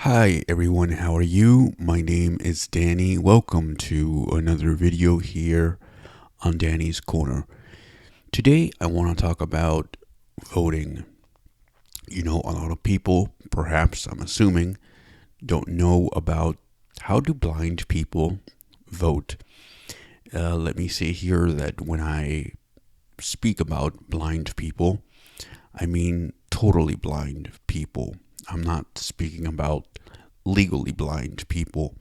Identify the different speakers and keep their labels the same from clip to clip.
Speaker 1: Hi everyone, how are you? My name is Danny. Welcome to another video here on Danny's Corner. Today I want to talk about voting. A lot of people, perhaps I'm assuming, don't know about how do blind people vote. Let me say here that when I speak about blind people, I mean totally blind people. I'm not speaking about legally blind people.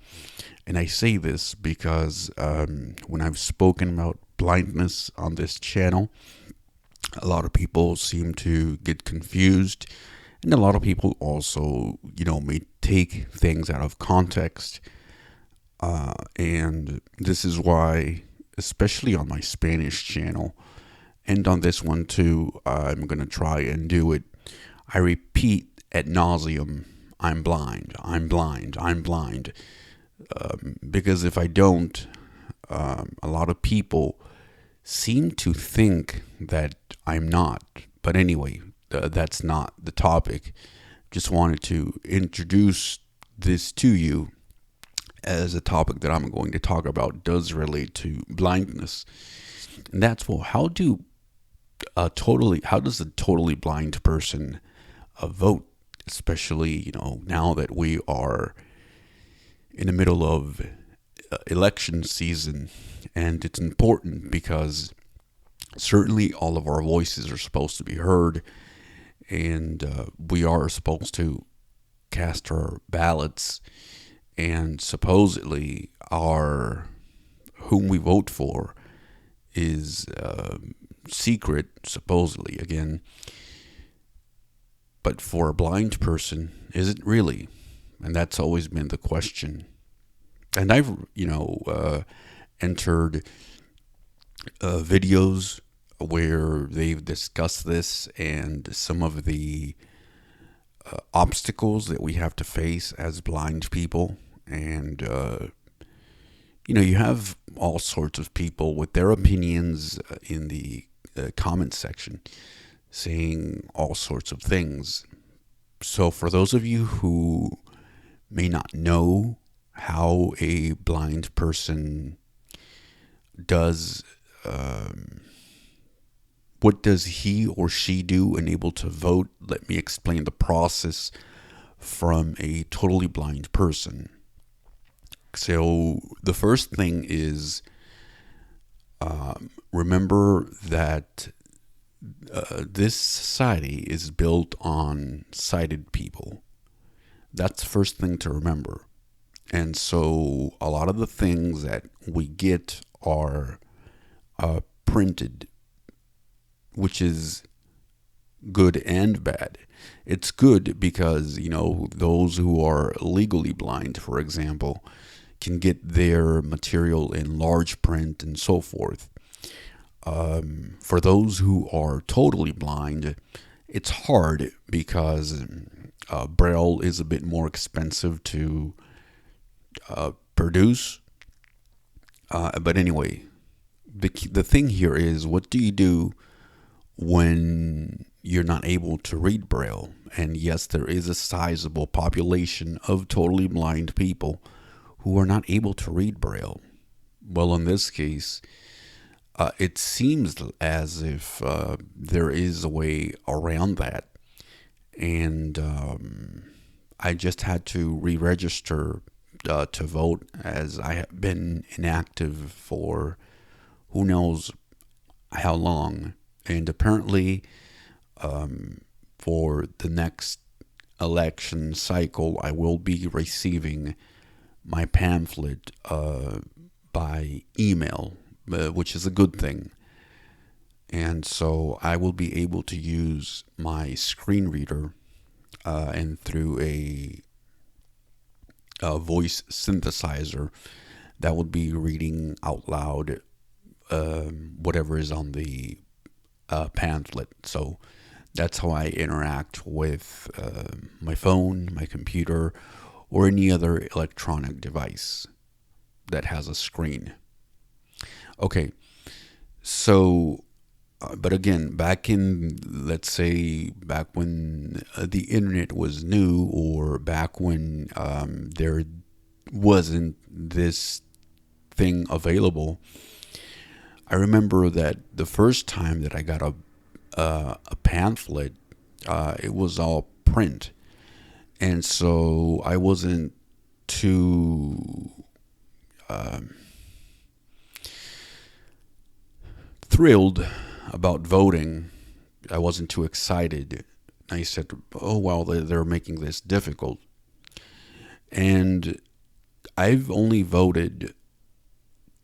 Speaker 1: And I say this because when I've spoken about blindness on this channel, a lot of people seem to get confused. And a lot of people also, may take things out of context. And this is why, especially on my Spanish channel, and on this one too, I'm going to try and do it. I repeat ad nauseum, I'm blind, I'm blind, I'm blind. Because if I don't, a lot of people seem to think that I'm not. But anyway, that's not the topic. Just wanted to introduce this to you as a topic that I'm going to talk about does relate to blindness. And that's, well, how does a totally blind person vote? Especially, now that we are in the middle of election season, and it's important because certainly all of our voices are supposed to be heard, and we are supposed to cast our ballots, and supposedly our whom we vote for is secret, supposedly again. But for a blind person, is it really? And that's always been the question. And I've, entered videos where they've discussed this and some of the obstacles that we have to face as blind people. And, you have all sorts of people with their opinions in the comment section saying all sorts of things. So for those of you who may not know how a blind person does, what does he or she do and able to vote, let me explain the process from a totally blind person. So the first thing is, remember that this society is built on sighted people. That's the first thing to remember. And so a lot of the things that we get are printed, which is good and bad. It's good because, those who are legally blind, for example, can get their material in large print and so forth. For those who are totally blind, it's hard because Braille is a bit more expensive to produce. But anyway, the thing here is, what do you do when you're not able to read Braille? And yes, there is a sizable population of totally blind people who are not able to read Braille. Well, in this case, it seems as if there is a way around that. And I just had to re-register to vote, as I have been inactive for who knows how long. And apparently, for the next election cycle, I will be receiving my pamphlet by email, which is a good thing. And so I will be able to use my screen reader and through a voice synthesizer that would be reading out loud whatever is on the pamphlet. So that's how I interact with my phone, my computer, or any other electronic device that has a screen. Okay, so But again, back in, let's say, back when the internet was new, or back when there wasn't this thing available, I remember that the first time that I got a pamphlet, it was all print, and so I wasn't too thrilled about voting. I wasn't too excited. I said, "Oh well, they're making this difficult," and I've only voted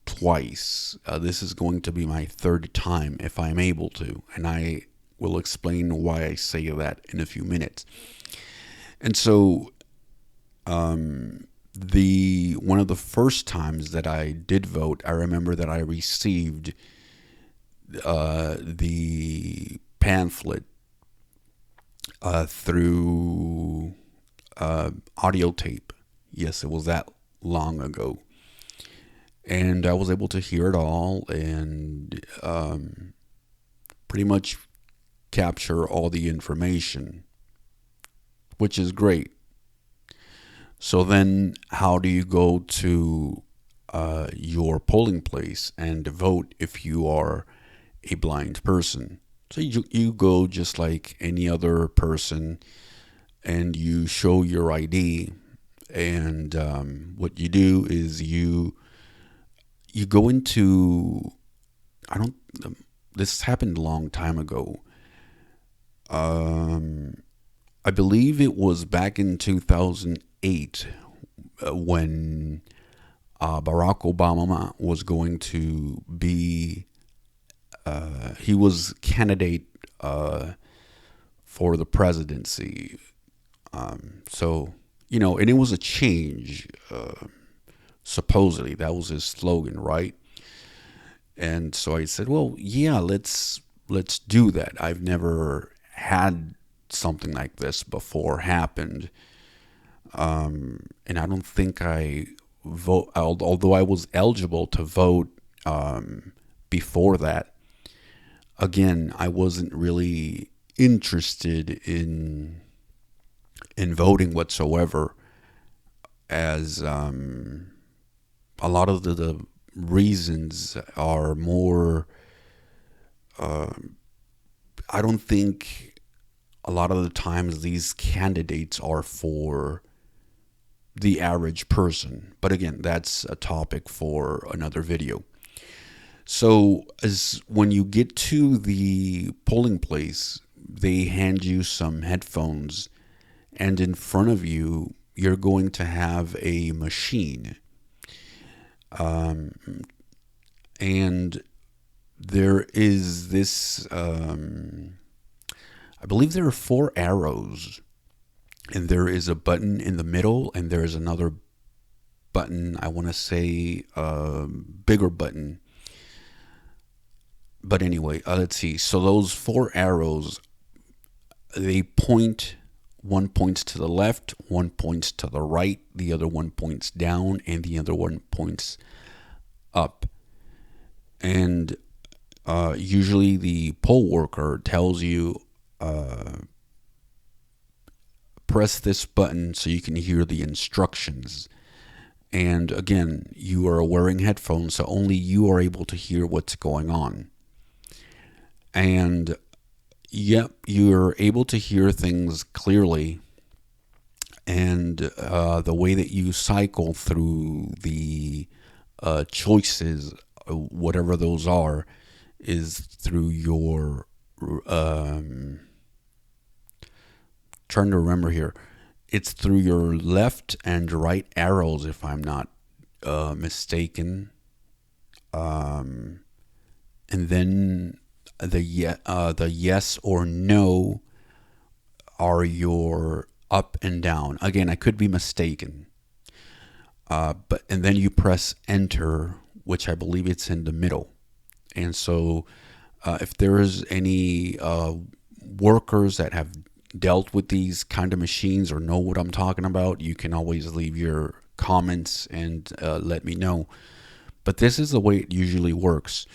Speaker 1: twice. This is going to be my third time if I'm able to, and I will explain why I say that in a few minutes. And so, the one of the first times that I did vote, I remember that I received the pamphlet through audio tape. Yes, it was that long ago. And I was able to hear it all and pretty much capture all the information, which is great. So then, how do you go to your polling place and vote if you are a blind person? So you go just like any other person, and you show your ID. And what you do is you go into, I don't, this happened a long time ago. I believe it was back in 2008 when Barack Obama was going to be, he was candidate for the presidency. So, and it was a change. Supposedly, that was his slogan, right? And so I said, well, yeah, let's do that. I've never had something like this before happened. And I don't think I vote, although I was eligible to vote before that. Again, I wasn't really interested in voting whatsoever, as a lot of the reasons are more, I don't think a lot of the times these candidates are for the average person. But again, that's a topic for another video. So as when you get to the polling place, they hand you some headphones, and in front of you, you're going to have a machine. And there is this, I believe there are 4 arrows, and there is a button in the middle, and there is another button, I want to say bigger button. But anyway, let's see. So those 4 arrows, they point, one points to the left, one points to the right, the other one points down, and the other one points up. And usually the poll worker tells you, press this button so you can hear the instructions. And again, you are wearing headphones, so only you are able to hear what's going on. And yep, you're able to hear things clearly. And the way that you cycle through the choices, whatever those are, is through your, trying to remember here, it's through your left and right arrows, if I'm not mistaken. And then the yes or no are your up and down. Again, I could be mistaken. And then you press enter, which I believe it's in the middle. And so if there is any workers that have dealt with these kind of machines or know what I'm talking about, you can always leave your comments and let me know. But this is the way it usually works.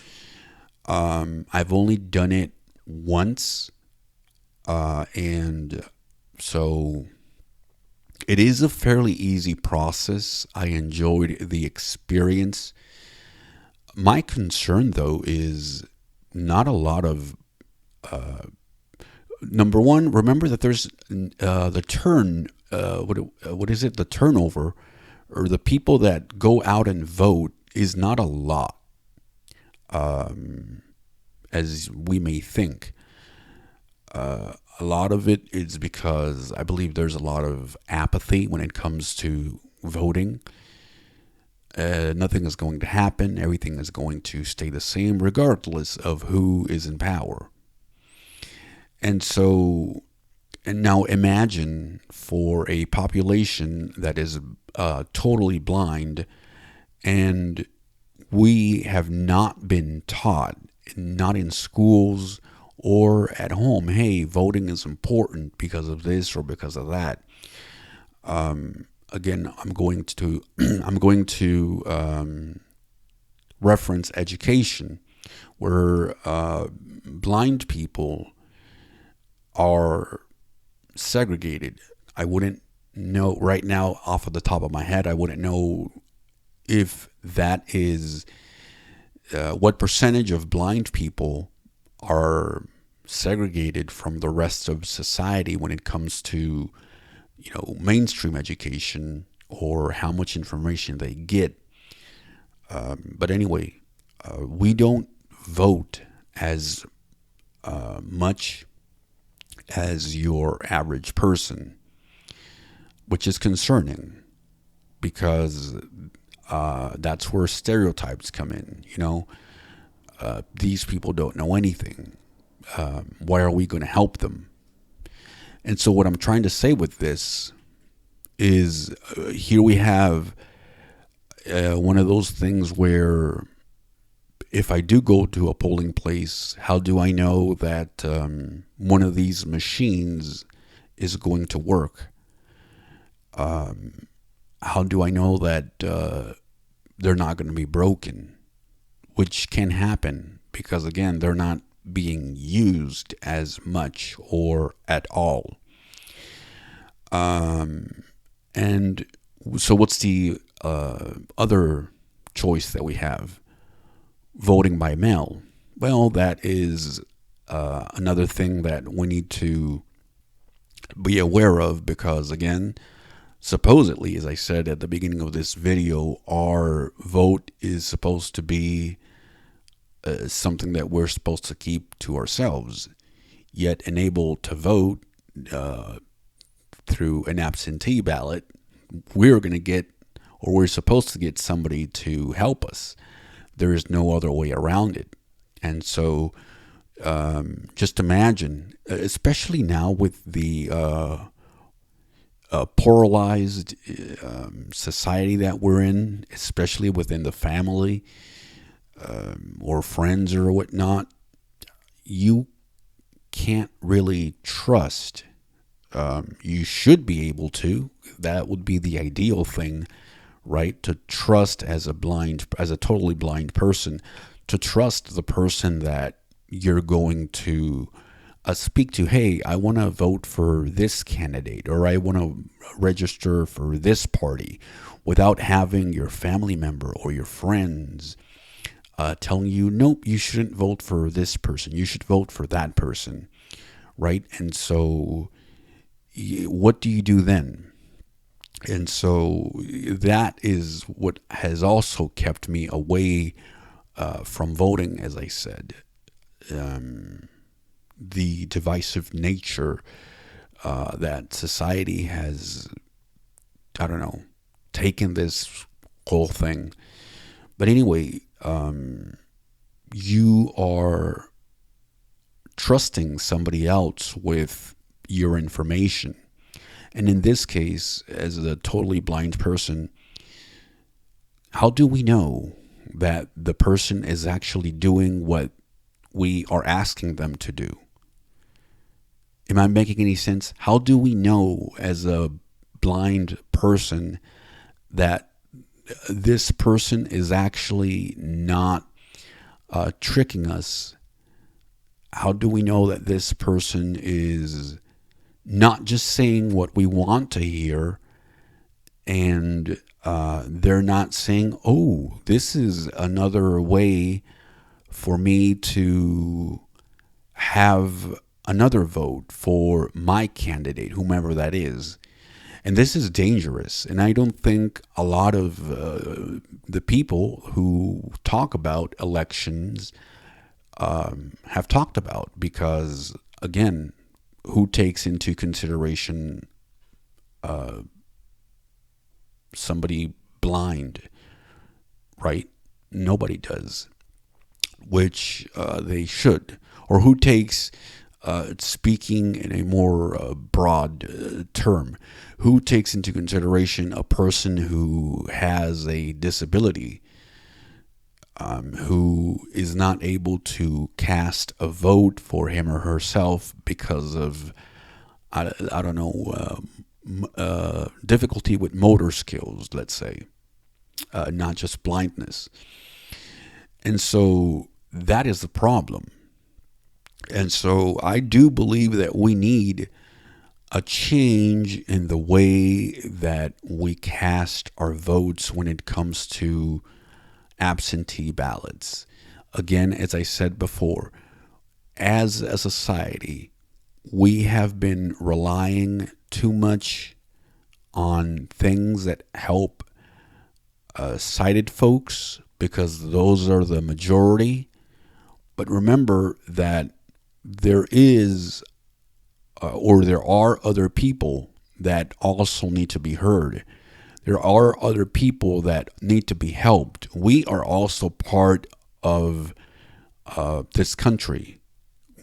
Speaker 1: I've only done it once, and so it is a fairly easy process. I enjoyed the experience. My concern, though, is not a lot of. Number one, remember that there's the turn. What is it? The turnover, or the people that go out and vote, is not a lot, as we may think. A lot of it is because I believe there's a lot of apathy when it comes to voting. Nothing is going to happen. Everything is going to stay the same, regardless of who is in power. And so, and now imagine for a population that is totally blind, and we have not been taught, not in schools or at home, hey, voting is important because of this or because of that. Again, I'm going to I'm going to reference education, where blind people are segregated. I wouldn't know right now off of the top of my head. I wouldn't know if that is what percentage of blind people are segregated from the rest of society when it comes to, mainstream education, or how much information they get. But anyway, we don't vote as much as your average person, which is concerning, because that's where stereotypes come in. These people don't know anything. Why are we going to help them? And so what I'm trying to say with this is, here we have one of those things where, if I do go to a polling place, how do I know that one of these machines is going to work? How do I know that they're not going to be broken? Which can happen because, again, they're not being used as much or at all. And so what's the other choice that we have? Voting by mail. Well, that is another thing that we need to be aware of, because, again, supposedly, as I said at the beginning of this video, our vote is supposed to be something that we're supposed to keep to ourselves, yet unable to vote through an absentee ballot. We're going to get, or we're supposed to get, somebody to help us. There is no other way around it. And so just imagine, especially now with the polarized society that we're in, especially within the family or friends or whatnot, you can't really trust. You should be able to. That would be the ideal thing, right? To trust as a totally blind person, to trust the person that you're going to speak to. Hey, I want to vote for this candidate, or I want to register for this party, without having your family member or your friends telling you, nope, you shouldn't vote for this person. You should vote for that person, right? And so what do you do then? And so that is what has also kept me away from voting, as I said. The divisive nature that society has, I don't know, taken this whole thing. But anyway, you are trusting somebody else with your information. And in this case, as a totally blind person, how do we know that the person is actually doing what we are asking them to do? Am I making any sense? How do we know, as a blind person, that this person is actually not tricking us? How do we know that this person is not just saying what we want to hear, and they're not saying, oh, this is another way for me to have another vote for my candidate, whomever that is? And this is dangerous. And I don't think a lot of the people who talk about elections have talked about, because, again, who takes into consideration somebody blind, right? Nobody does, which they should. Or who takes, speaking in a more broad term, who takes into consideration a person who has a disability, who is not able to cast a vote for him or herself because of, I don't know, difficulty with motor skills, let's say, not just blindness. And so that is the problem. And so I do believe that we need a change in the way that we cast our votes when it comes to absentee ballots. Again, as I said before, as a society, we have been relying too much on things that help sighted folks, because those are the majority. But remember that there is or there are other people that also need to be heard. There are other people that need to be helped. We are also part of this country.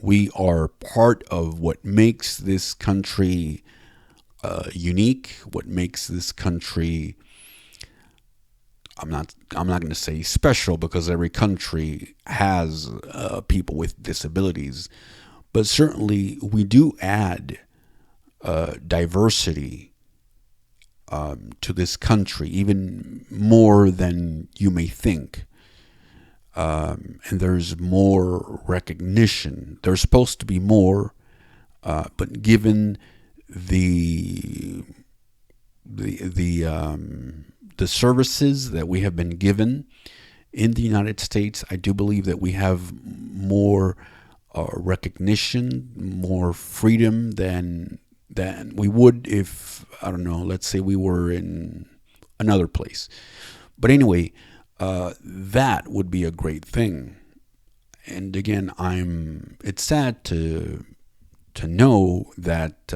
Speaker 1: We are part of what makes this country unique, what makes this country, I'm not going to say special, because every country has people with disabilities, but certainly we do add diversity to this country, even more than you may think. And there's more recognition. There's supposed to be more, but given the services that we have been given in the United States, I do believe that we have more recognition, more freedom than we would if, I don't know, let's say we were in another place. But anyway, that would be a great thing. And again, it's sad to know that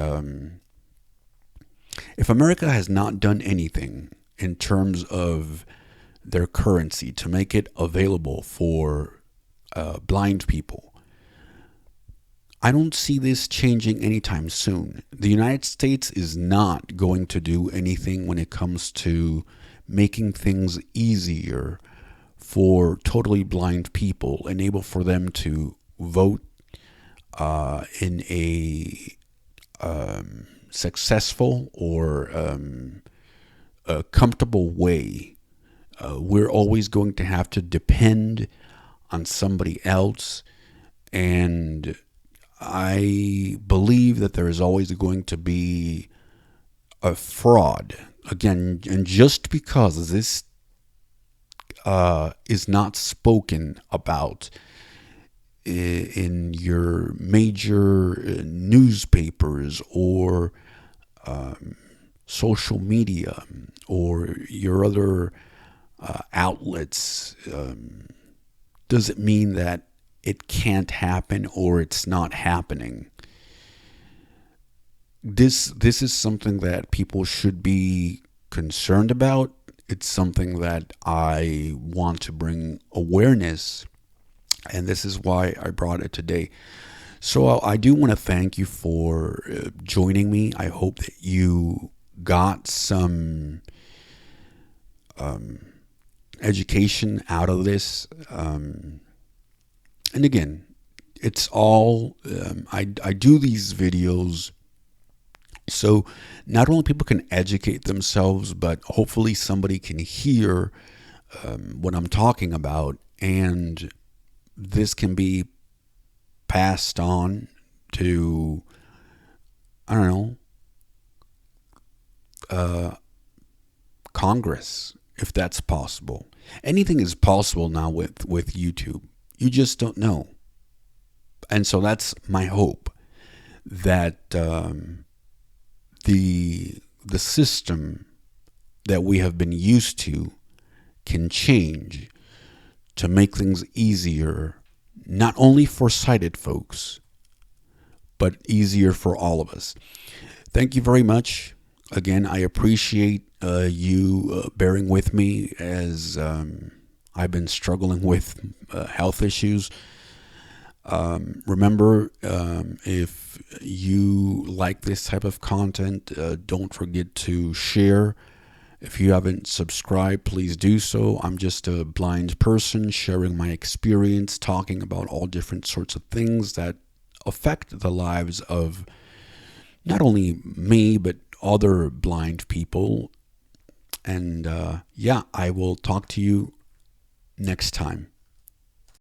Speaker 1: if America has not done anything in terms of their currency to make it available for blind people, I don't see this changing anytime soon. The United States is not going to do anything when it comes to making things easier for totally blind people, enable for them to vote in a successful or a comfortable way. We're always going to have to depend on somebody else, and I believe that there is always going to be a fraud. Again, and just because this is not spoken about in your major newspapers or social media or your other outlets, does it mean that it can't happen or it's not happening? This is something that people should be concerned about. It's something that I want to bring awareness, and this is why I brought it today. So I do want to thank you for joining me. I hope that you got some education out of this. And again, it's all, I do these videos so not only people can educate themselves, but hopefully somebody can hear what I'm talking about and this can be passed on to, I don't know, Congress, if that's possible. Anything is possible now with YouTube. You just don't know. And so that's my hope, that the system that we have been used to can change to make things easier, not only for sighted folks, but easier for all of us. Thank you very much. Again, I appreciate you bearing with me as I've been struggling with health issues. Remember, if you like this type of content, don't forget to share. If you haven't subscribed, please do so. I'm just a blind person sharing my experience, talking about all different sorts of things that affect the lives of not only me, but other blind people. And I will talk to you next time.